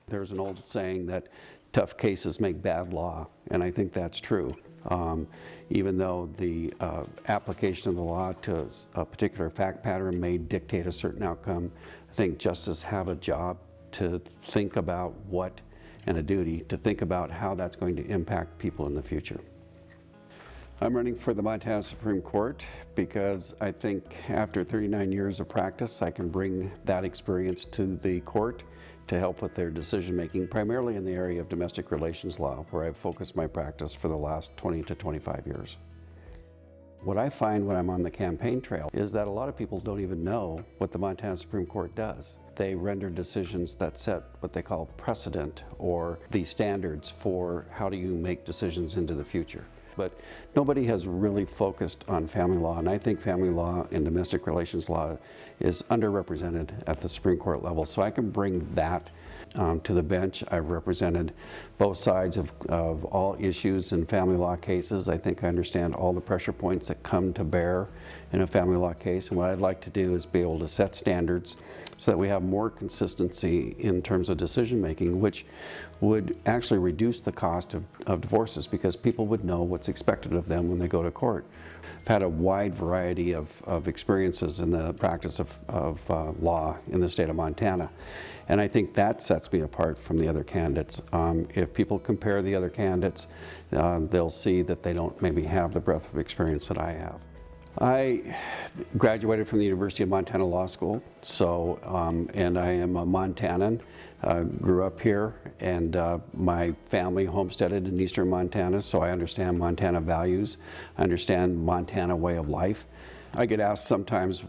There's an old saying that tough cases make bad law, and I think that's true. Even though the application of the law to a particular fact pattern may dictate a certain outcome, I think justices have a job to think about what, and a duty to think about how that's going to impact people in the future. I'm running for the Montana Supreme Court because I think after 39 years of practice, I can bring that experience to the court to help with their decision making, primarily in the area of domestic relations law, where I've focused my practice for the last 20 to 25 years. What I find when I'm on the campaign trail is that a lot of people don't even know what the Montana Supreme Court does. They render decisions that set what they call precedent, or the standards for how do you make decisions into the future. But nobody has really focused on family law, and I think family law and domestic relations law is underrepresented at the Supreme Court level. So I can bring that to the bench. I've represented both sides of all issues in family law cases. I think I understand all the pressure points that come to bear in a family law case, and what I'd like to do is be able to set standards so that we have more consistency in terms of decision making, which would actually reduce the cost of divorces, because people would know what's expected of them when they go to court. I've had a wide variety of experiences in the practice of law in the state of Montana, and I think that sets me apart from the other candidates. If people compare the other candidates, they'll see that they don't maybe have the breadth of experience that I have. I graduated from the University of Montana Law School, and I am a Montanan. Grew up here, and my family homesteaded in eastern Montana, so I understand Montana values. I understand Montana way of life. I get asked sometimes,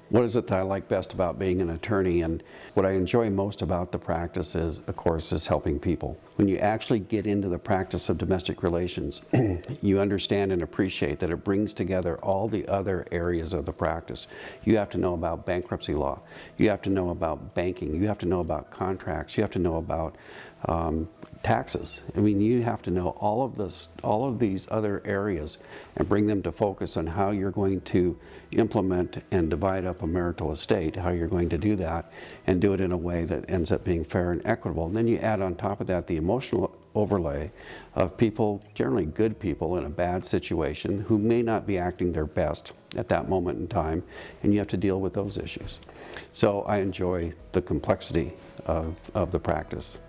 what is it that I like best about being an attorney? And what I enjoy most about the practice is, of course, is helping people. When you actually get into the practice of domestic relations, you understand and appreciate that it brings together all the other areas of the practice. You have to know about bankruptcy law. You have to know about banking. You have to know about contracts. You have to know about taxes. I mean, you have to know all of these other areas and bring them to focus on how you're going to implement and divide up a marital estate, how you're going to do that, and do it in a way that ends up being fair and equitable. And then you add on top of that the emotional overlay of people, generally good people in a bad situation, who may not be acting their best at that moment in time, and you have to deal with those issues. So I enjoy the complexity of the practice.